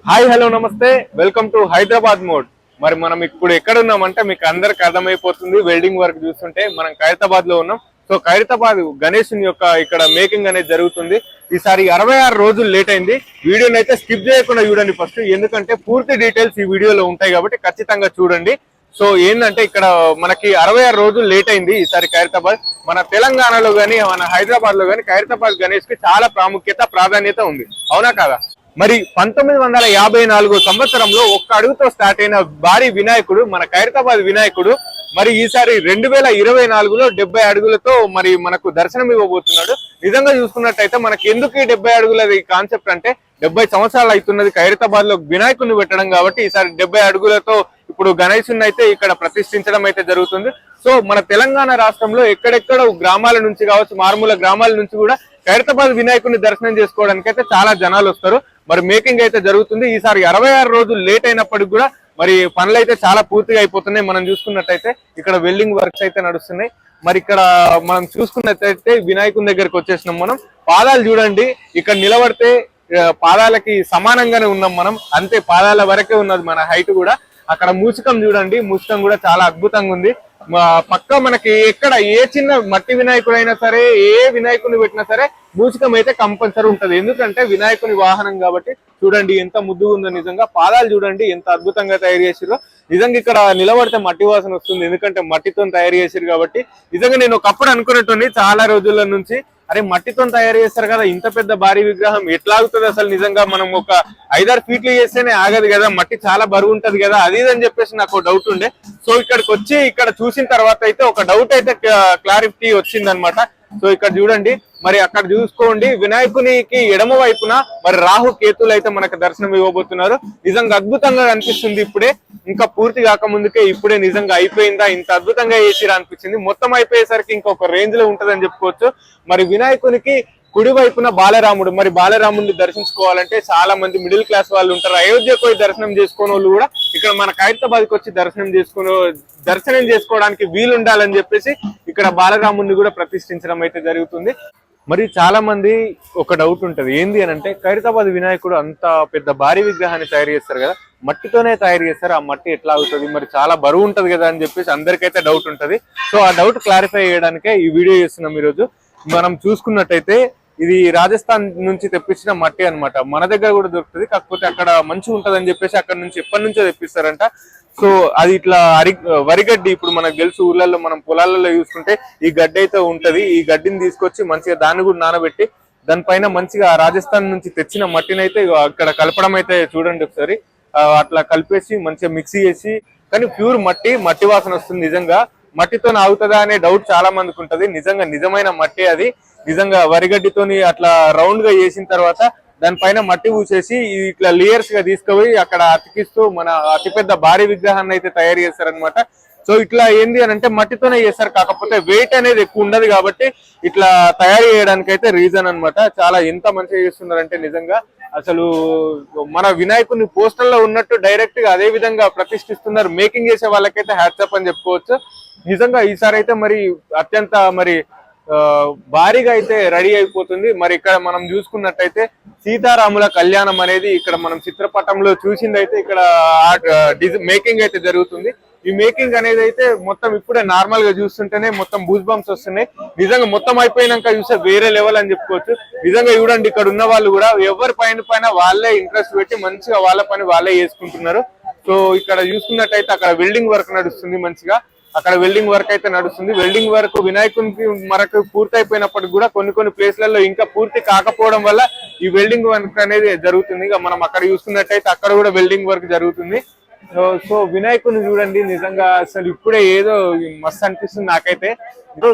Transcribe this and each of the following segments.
Hi hello నమస్తే, welcome to Hyderabad mode. మరి మనం ఇప్పుడు ఎక్కడ ఉన్నామంటే మీకు అందరికి అర్థమైపోతుంది. వెల్డింగ్ వర్క్ చూస్తుంటే మనం ఖైరతాబాద్ లో ఉన్నాం. సో ఖైరతాబాద్ గణేష్ యొక్క ఇక్కడ మేకింగ్ అనేది జరుగుతుంది. ఈసారి 66 రోజులు లేట్ అయింది. వీడియోని అయితే స్కిప్ చేయకుండా చూడండి ఫస్ట్, ఎందుకంటే పూర్తి డీటెయిల్స్ ఈ వీడియోలో ఉంటాయి కాబట్టి ఖచ్చితంగా చూడండి. సో ఏంటంటే ఇక్కడ మనకి 66 రోజులు లేట్ అయింది ఈసారి ఖైరతాబాద్. మన తెలంగాణలో గానీ మన హైదరాబాద్ లో గానీ ఖైరతాబాద్ గణేష్ కి చాలా ప్రాధాన్యత ఉంది, అవునా కాదా? మరి 1954 సంవత్సరంలో ఒక్క అడుగుతో స్టార్ట్ అయిన భారీ వినాయకుడు మన ఖైరతాబాద్ వినాయకుడు మరి ఈసారి 2024లో 70 అడుగులతో మరి మనకు దర్శనం ఇవ్వబోతున్నాడు. నిజంగా చూసుకున్నట్టయితే మనకి ఎందుకు ఈ 70 అడుగులది కాన్సెప్ట్ అంటే 70 సంవత్సరాలు అవుతున్నది ఖైరతాబాద్ లో వినాయకుడిని పెట్టడం కాబట్టి ఈసారి 70 అడుగులతో ఇప్పుడు గణేశుని అయితే ఇక్కడ ప్రతిష్ఠించడం అయితే జరుగుతుంది. సో మన తెలంగాణ రాష్ట్రంలో ఎక్కడెక్కడ గ్రామాల నుంచి కావచ్చు, మారుమూల గ్రామాల నుంచి కూడా ఖైరతాబాద్ వినాయకుడిని దర్శనం చేసుకోవడానికి అయితే చాలా జనాలు వస్తారు. మరి మేకింగ్ అయితే జరుగుతుంది. ఈసారి 66 రోజులు లేట్ అయినప్పటికి కూడా మరి పనులు అయితే చాలా పూర్తిగా అయిపోతున్నాయి. మనం చూసుకున్నట్టయితే ఇక్కడ వెల్డింగ్ వర్క్స్ అయితే నడుస్తున్నాయి. మరి ఇక్కడ మనం చూసుకున్నట్టయితే వినాయకుని దగ్గరకు వచ్చేసినాం. మనం పాదాలు చూడండి, ఇక్కడ నిలబడితే పాదాలకి సమానంగానే ఉన్నాం మనం, అంతే పాదాల వరకే ఉన్నది మన హైట్ కూడా. అక్కడ మూసికం చూడండి, మూసికం కూడా చాలా అద్భుతంగా ఉంది. పక్క మనకి ఎక్కడ ఏ చిన్న మట్టి వినాయకుడు అయినా సరే, ఏ వినాయకుని పెట్టినా సరే మూసికం అయితే కంపల్సరీ ఉంటది. ఎందుకంటే వినాయకుని వాహనం కాబట్టి. చూడండి ఎంత ముద్దుగా ఉందో, నిజంగా పాదాలు చూడండి ఎంత అద్భుతంగా తయారు చేసిరో. నిజంగా ఇక్కడ నిలబడితే మట్టి వాసన వస్తుంది, ఎందుకంటే మట్టితో తయారు చేసిరు కాబట్టి. నిజంగా నేను ఒకప్పుడు అనుకున్నట్టుంది చాలా రోజుల నుంచి, అరే మట్టితో తయారు చేస్తారు కదా, ఇంత పెద్ద భారీ విగ్రహం ఎట్లా ఆగుతుంది అసలు, నిజంగా మనం ఒక 5-6 ఫీట్లు చేస్తేనే ఆగదు కదా, మట్టి చాలా బరువు ఉంటది కదా, అది అని చెప్పేసి నాకు డౌట్ ఉండే. సో ఇక్కడికి వచ్చి ఇక్కడ చూసిన తర్వాత అయితే ఒక డౌట్ అయితే క్లారిటీ వచ్చింది అనమాట. సో ఇక్కడ చూడండి, మరి అక్కడ చూసుకోండి వినాయకునికి ఎడమ వైపున మరి రాహు కేతులు అయితే మనకు దర్శనం ఇవ్వబోతున్నారు. నిజంగా అద్భుతంగా అనిపిస్తుంది. ఇప్పుడే ఇంకా పూర్తి కాకముందుకే ఇప్పుడే నిజంగా అయిపోయిందా, ఇంత అద్భుతంగా చేసిరా అనిపించింది. మొత్తం అయిపోయేసరికి ఇంకొక రేంజ్ లో ఉంటదని చెప్పుకోవచ్చు. మరి వినాయకునికి కుడి వైపున బాలరాముడు, మరి బాలరాముడిని దర్శించుకోవాలంటే చాలా మంది మిడిల్ క్లాస్ వాళ్ళు ఉంటారు. అయోధ్యకు పోయి దర్శనం చేసుకునే వాళ్ళు కూడా ఇక్కడ మన ఖైరతాబాద్కి వచ్చి దర్శనం చేసుకోవడానికి వీలు ఉండాలని చెప్పేసి ఇక్కడ బాలరాముడిని కూడా ప్రతిష్ఠించడం అయితే జరుగుతుంది. మరి చాలా మంది ఒక డౌట్ ఉంటది, ఏంది అని అంటే ఖైరతాబాద్ వినాయకుడు అంత పెద్ద భారీ విగ్రహాన్ని తయారు చేస్తారు కదా, మట్టితోనే తయారు చేస్తారు, ఆ మట్టి ఎట్లా అవుతుంది, మరి చాలా బరువు ఉంటది కదా అని చెప్పేసి అందరికైతే డౌట్ ఉంటది. సో ఆ డౌట్ క్లారిఫై చేయడానికే ఈ వీడియో చేస్తున్నాం ఈరోజు. మనం చూసుకున్నట్టయితే ఇది రాజస్థాన్ నుంచి తెప్పించిన మట్టి అనమాట. మన దగ్గర కూడా దొరుకుతుంది, కాకపోతే అక్కడ మంచిగా ఉంటది అని చెప్పేసి అక్కడ నుంచి ఎప్పటి నుంచో తెప్పిస్తారంట. సో అది ఇట్లా వరిగడ్డి, ఇప్పుడు మనకు తెలుసు ఊర్లలో మనం పొలాలలో చూసుకుంటే ఈ గడ్డి అయితే ఉంటది. ఈ గడ్డిని తీసుకొచ్చి మంచిగా దాన్ని కూడా నానబెట్టి దానిపైన మంచిగా రాజస్థాన్ నుంచి తెచ్చిన మట్టిని అయితే అక్కడ కలపడం అయితే చూడండి ఒకసారి. అట్లా కలిపేసి మంచిగా మిక్సీ చేసి, కానీ ప్యూర్ మట్టి వాసన వస్తుంది. నిజంగా మట్టితో ఆగుతుందా అనే డౌట్ చాలా మందికి ఉంటది. నిజంగా నిజమైన మట్టి అది. నిజంగా వరిగడ్డితోని అట్లా రౌండ్ గా చేసిన తర్వాత దానిపైన మట్టి పూసేసి ఇట్లా లేయర్స్ గా తీసుకుపోయి అక్కడ అతికిస్తూ మన అతిపెద్ద భారీ విగ్రహాన్ని అయితే తయారు చేస్తారనమాట. సో ఇట్లా ఏంది అని అంటే మట్టితోనే చేస్తారు, కాకపోతే వెయిట్ అనేది ఎక్కువ ఉండదు కాబట్టి ఇట్లా తయారు చేయడానికి అయితే రీజన్ అనమాట. చాలా ఎంత మంచిగా చేస్తున్నారంటే నిజంగా అసలు మన వినాయకుని పోస్టర్ లో ఉన్నట్టు డైరెక్ట్ గా అదే విధంగా ప్రతిష్ఠిస్తున్నారు. మేకింగ్ చేసే వాళ్ళకైతే హ్యాట్సాప్ అని చెప్పుకోవచ్చు. నిజంగా ఈసారి అయితే మరి అత్యంత మరి భారీగా అయితే రెడీ అయిపోతుంది. మరి ఇక్కడ మనం చూసుకున్నట్టయితే సీతారాముల కళ్యాణం అనేది ఇక్కడ మనం చిత్రపటంలో చూసింది అయితే ఇక్కడ మేకింగ్ అయితే జరుగుతుంది. ఈ మేకింగ్ అనేది అయితే మొత్తం ఇప్పుడే నార్మల్ గా చూస్తుంటేనే మొత్తం బూజ్ బంప్స్ వస్తున్నాయి. నిజంగా మొత్తం అయిపోయినాక చూస్తే వేరే లెవెల్ అని చెప్పుకోవచ్చు. నిజంగా చూడండి, ఇక్కడ ఉన్న వాళ్ళు కూడా ఎవరి పైన వాళ్ళే ఇంట్రెస్ట్ పెట్టి మంచిగా వాళ్ళ పని వాళ్ళే చేసుకుంటున్నారు. సో ఇక్కడ చూసుకున్నట్టయితే అక్కడ వెల్డింగ్ వర్క్ నడుస్తుంది మంచిగా. అక్కడ వెల్డింగ్ వర్క్ అయితే నడుస్తుంది. వెల్డింగ్ వర్క్ వినాయకునికి మనకు పూర్తి అయిపోయినప్పటికి కూడా కొన్ని ప్లేస్లలో ఇంకా పూర్తి కాకపోవడం వల్ల ఈ వెల్డింగ్ వర్క్ అనేది జరుగుతుంది. మనం అక్కడ చూసుకున్నట్టయితే అక్కడ కూడా వెల్డింగ్ వర్క్ జరుగుతుంది. సో వినాయకుని చూడండి, నిజంగా అసలు ఇప్పుడే ఏదో మస్తు అనిపిస్తుంది నాకైతే.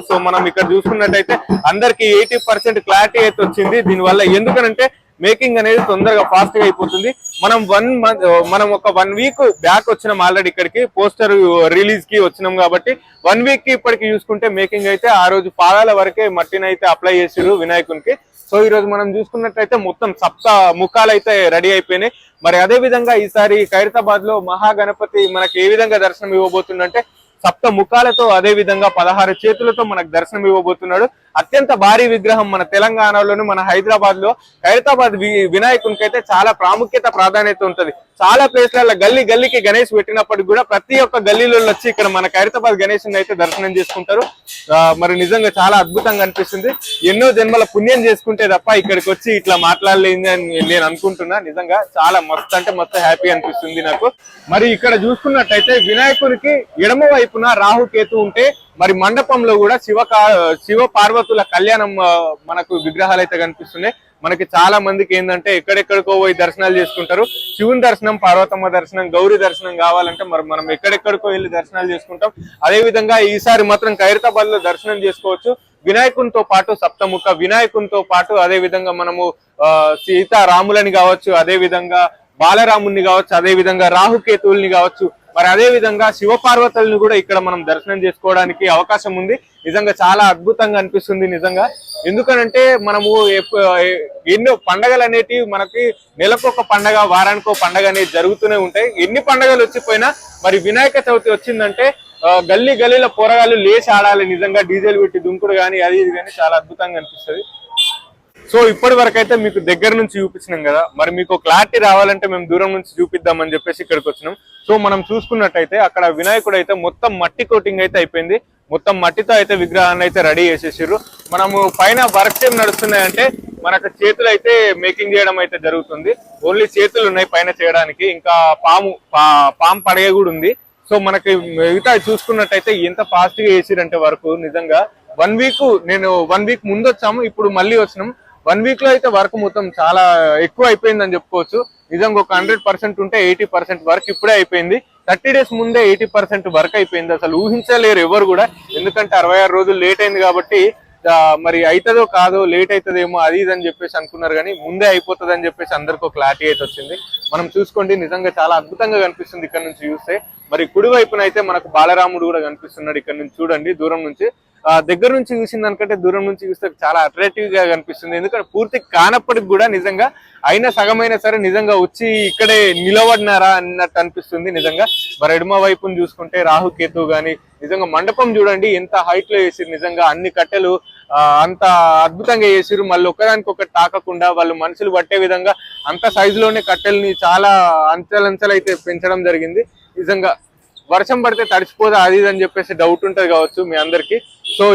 సో మనం ఇక్కడ చూసుకున్నట్టయితే అందరికి 80% క్లారిటీ అయితే వచ్చింది దీనివల్ల. ఎందుకనంటే మేకింగ్ అనేది తొందరగా ఫాస్ట్ గా అయిపోతుంది. మనం ఒక 1 వీక్ బ్యాక్ వచ్చినాం ఆల్రెడీ ఇక్కడికి, పోస్టర్ రిలీజ్ కి వచ్చినాం కాబట్టి 1 వీక్ కి ఇప్పటికి చూసుకుంటే మేకింగ్ అయితే ఆ రోజు పాదాల వరకే మట్టిని అయితే అప్లై చేసారు వినాయకునికి. సో ఈ రోజు మనం చూసుకున్నట్లయితే మొత్తం 7 ముఖాలు అయితే రెడీ అయిపోయినాయి. మరి అదే విధంగా ఈసారి ఖైరతాబాద్ లో మహాగణపతి మనకి ఏ విధంగా దర్శనం ఇవ్వబోతుందంటే 7 ముఖాలతో, అదే విధంగా 16 చేతులతో మనకు దర్శనం ఇవ్వబోతున్నాడు. అత్యంత భారీ విగ్రహం మన తెలంగాణలోని మన హైదరాబాద్ లో ఖైరతాబాద్ వినాయకునికి అయితే చాలా ప్రాధాన్యత ఉంటది. చాలా ప్లేస్లలో గల్లీ గల్లీకి గణేష్ పెట్టినప్పటికి కూడా ప్రతి ఒక్క గల్లీలో వచ్చి ఇక్కడ మన ఖైరతాబాద్ గణేష్ అయితే దర్శనం చేసుకుంటారు. మరి నిజంగా చాలా అద్భుతంగా అనిపిస్తుంది. ఎన్నో జన్మల పుణ్యం చేసుకుంటే తప్ప ఇక్కడికి వచ్చి ఇట్లా మాట్లాడలేదు అని నేను అనుకుంటున్నా. నిజంగా చాలా మస్తు అంటే మస్తు హ్యాపీ అనిపిస్తుంది నాకు. మరి ఇక్కడ చూసుకున్నట్టయితే వినాయకునికి ఎడమ వైపున రాహుకేతు ఉంటే మరి మండపంలో కూడా శివ పార్వతుల కళ్యాణం మనకు విగ్రహాలు అయితే కనిపిస్తున్నాయి. మనకి చాలా మందికి ఏంటంటే ఎక్కడెక్కడికో పోయి దర్శనాలు చేసుకుంటారు. శివుని దర్శనం, పార్వతమ్మ దర్శనం, గౌరీ దర్శనం కావాలంటే మరి మనం ఎక్కడెక్కడికో వెళ్ళి దర్శనాలు చేసుకుంటాం. అదే విధంగా ఈసారి మాత్రం ఖైరతాబాద్ లో దర్శనం చేసుకోవచ్చు. వినాయకునితో పాటు సప్తముఖ వినాయకునితో పాటు అదే విధంగా మనము సీతారాములని కావచ్చు, అదే విధంగా బాలరాముని కావచ్చు, అదే విధంగా రాహుకేతువుల్ని కావచ్చు, మరి అదే విధంగా శివపార్వతుల్ని కూడా ఇక్కడ మనం దర్శనం చేసుకోవడానికి అవకాశం ఉంది. నిజంగా చాలా అద్భుతంగా అనిపిస్తుంది నిజంగా. ఎందుకనంటే మనము ఎన్నో పండగలు అనేటివి మనకి నెలకొక పండగ, వారానికో పండగ అనేది జరుగుతూనే ఉంటాయి. ఎన్ని పండగలు వచ్చిపోయినా మరి వినాయక చవితి వచ్చిందంటే గల్లీ గల్లీలో పోరగాళ్ళు లేచి ఆడాలి. నిజంగా డీజేలు పెట్టి దుంకుడు కానీ అది ఇది కానీ చాలా అద్భుతంగా అనిపిస్తుంది. సో ఇప్పటి వరకు అయితే మీకు దగ్గర నుంచి చూపించినాం కదా, మరి మీకు క్లారిటీ రావాలంటే మేము దూరం నుంచి చూపిద్దామని చెప్పేసి ఇక్కడికి వచ్చినాం. సో మనం చూసుకున్నట్టయితే అక్కడ వినాయకుడు అయితే మొత్తం మట్టి కోటింగ్ అయితే అయిపోయింది. మొత్తం మట్టితో అయితే విగ్రహాన్ని అయితే రెడీ చేసేసారు. మనము పైన వర్క్స్ ఏం నడుస్తున్నాయంటే మనకు చేతులు అయితే మేకింగ్ చేయడం అయితే జరుగుతుంది. ఓన్లీ చేతులు ఉన్నాయి పైన చేయడానికి. ఇంకా పాము పడగ కూడా ఉంది. సో మనకి మిగతా చూసుకున్నట్టయితే ఎంత ఫాస్ట్ గా వేసిరంటే వర్క్ నిజంగా 1 వీక్ ముందు వచ్చాము, ఇప్పుడు మళ్ళీ వచ్చినాం. 1 వీక్ లో అయితే వర్క్ మొత్తం చాలా ఎక్కువ అయిపోయిందని చెప్పుకోవచ్చు. నిజంగా ఒక 100% ఉంటే 80% వర్క్ ఇప్పుడే అయిపోయింది. 30 డేస్ ముందే 80% వర్క్ అయిపోయింది. అసలు ఊహించలేరు ఎవరు కూడా. ఎందుకంటే 66 రోజులు లేట్ అయింది కాబట్టి మరి అవుతుందో కాదో, లేట్ అవుతుందేమో అది ఇది అని చెప్పేసి అనుకున్నారు, కానీ ముందే అయిపోతుంది అని చెప్పేసి అందరికీ క్లారిటీ అయితే వచ్చింది. మనం చూసుకోండి, నిజంగా చాలా అద్భుతంగా కనిపిస్తుంది ఇక్కడ నుంచి చూస్తే. మరి కుడి వైపున అయితే మనకు బాలరాముడు కూడా కనిపిస్తున్నాడు. ఇక్కడ నుంచి చూడండి, దూరం నుంచి దగ్గర నుంచి చూసిన దానికంటే దూరం నుంచి చూస్తే చాలా అట్రాక్టివ్ గా కనిపిస్తుంది. ఎందుకంటే పూర్తి కానప్పటికి కూడా నిజంగా అయినా సగమైనా సరే నిజంగా వచ్చి ఇక్కడే నిలబడినారా అన్నట్టు అనిపిస్తుంది నిజంగా. మరి ఎడమ వైపును చూసుకుంటే రాహుకేతు గాని, నిజంగా మండపం చూడండి ఎంత హైట్ లో వేసిరు. నిజంగా అన్ని కట్టెలు అంత అద్భుతంగా వేసిరు. మళ్ళీ ఒకదానికి ఒకటి తాకకుండా వాళ్ళు మనుషులు పట్టే విధంగా అంత సైజులోనే కట్టెల్ని చాలా అంచెలంచెలు అయితే పెంచడం జరిగింది. నిజంగా వర్షం పడితే తడిచిపోదా అది అని చెప్పేసి డౌట్ ఉంటది కావచ్చు మీ అందరికి. సో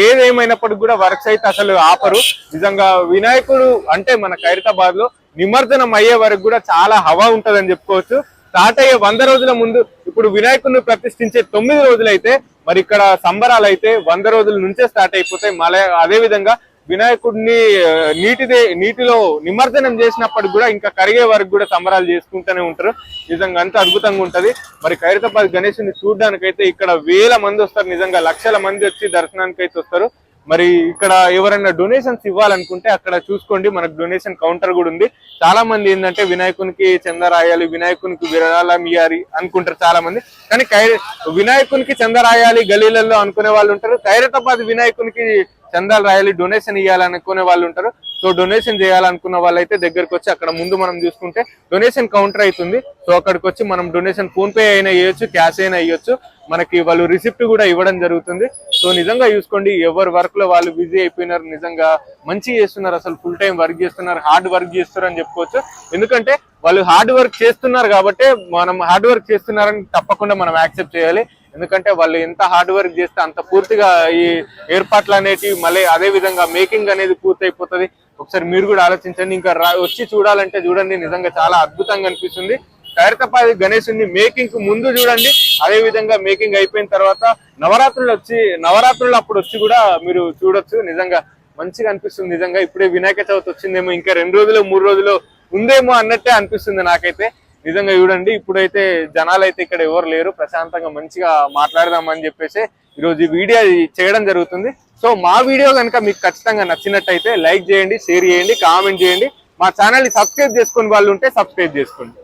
ఏదేమైనప్పటికి కూడా వర్క్స్ అయితే అసలు ఆపరు. నిజంగా వినాయకుడు అంటే మన ఖైరతాబాద్ లో నిమజ్జనం అయ్యే వరకు కూడా చాలా హవా ఉంటదని చెప్పుకోవచ్చు. స్టార్ట్ అయ్యే 100 రోజుల ముందు ఇప్పుడు వినాయకుడిని ప్రతిష్ఠించే 9 రోజులు అయితే మరి ఇక్కడ సంబరాలు అయితే 100 రోజుల నుంచే స్టార్ట్ అయిపోతాయి. మళ్ళీ అదే విధంగా వినాయకుడిని నీటిలో నిమజ్జనం చేసినప్పటికి కూడా ఇంకా కరిగే వరకు కూడా సంబరాలు చేసుకుంటూనే ఉంటారు. నిజంగా అంత అద్భుతంగా ఉంటది. మరి ఖైరతాబాద్ గణేశుని చూడడానికైతే ఇక్కడ వేల మంది వస్తారు. నిజంగా లక్షల మంది వచ్చి దర్శనానికి అయితే వస్తారు. మరి ఇక్కడ ఎవరైనా డొనేషన్స్ ఇవ్వాలనుకుంటే అక్కడ చూసుకోండి, మనకు డొనేషన్ కౌంటర్ కూడా ఉంది. చాలా మంది ఏంటంటే వినాయకునికి చందా రాయాలి, వినాయకునికి విరాళం ఇయ్యాలి అనుకుంటారు చాలా మంది. కానీ వినాయకునికి చందా రాయాలి గలీలలో అనుకునే వాళ్ళు ఉంటారు. ఖైరతాబాద్ వినాయకునికి చందాలు రాయాలి, డొనేషన్ ఇవ్వాలనుకునే వాళ్ళు ఉంటారు. సో డొనేషన్ చేయాలనుకున్న వాళ్ళైతే దగ్గరకు వచ్చి అక్కడ ముందు మనం చూసుకుంటే డొనేషన్ కౌంటర్ అవుతుంది. సో అక్కడికి వచ్చి మనం డొనేషన్ ఫోన్ పే అయినా ఇవ్వచ్చు, క్యాష్ అయినా ఇవ్వచ్చు. మనకి వాళ్ళు రిసిప్ట్ కూడా ఇవ్వడం జరుగుతుంది. సో నిజంగా చూసుకోండి, ఎవరి వర్క్ లో వాళ్ళు బిజీ అయిపోయినారు. నిజంగా మంచిగా చేస్తున్నారు, అసలు ఫుల్ టైం వర్క్ చేస్తున్నారు, హార్డ్ వర్క్ చేస్తున్నారు అని చెప్పుకోవచ్చు. ఎందుకంటే వాళ్ళు హార్డ్ వర్క్ చేస్తున్నారు కాబట్టి మనం హార్డ్ వర్క్ చేస్తున్నారని తప్పకుండా మనం యాక్సెప్ట్ చేయాలి. ఎందుకంటే వాళ్ళు ఎంత హార్డ్ వర్క్ చేస్తే అంత పూర్తిగా ఈ ఏర్పాట్లు అనేటివి మళ్ళీ అదే విధంగా మేకింగ్ అనేది పూర్తి అయిపోతుంది. ఒకసారి మీరు కూడా ఆలోచించండి. ఇంకా వచ్చి చూడాలంటే చూడండి, నిజంగా చాలా అద్భుతంగా అనిపిస్తుంది. ఖైరతాబాద్ గణేశుని మేకింగ్ కు ముందు చూడండి, అదే విధంగా మేకింగ్ అయిపోయిన తర్వాత నవరాత్రులు అప్పుడు వచ్చి కూడా మీరు చూడొచ్చు. నిజంగా మంచిగా అనిపిస్తుంది. నిజంగా ఇప్పుడే వినాయక చవితి వచ్చిందేమో, ఇంకా 2 రోజులు 3 రోజులు ఉందేమో అన్నట్టే అనిపిస్తుంది నాకైతే. నిజంగా చూడండి, ఇప్పుడైతే జనాలు అయితే ఇక్కడ ఎవరు లేరు. ప్రశాంతంగా మంచిగా మాట్లాడదామని చెప్పేసి ఈరోజు ఈ వీడియో చేయడం జరుగుతుంది. సో మా వీడియో కనుక మీకు ఖచ్చితంగా నచ్చినట్టయితే లైక్ చేయండి, షేర్ చేయండి, కామెంట్ చేయండి. మా ఛానల్ ని సబ్స్క్రైబ్ చేసుకుని వాళ్ళు ఉంటే సబ్స్క్రైబ్ చేసుకోండి.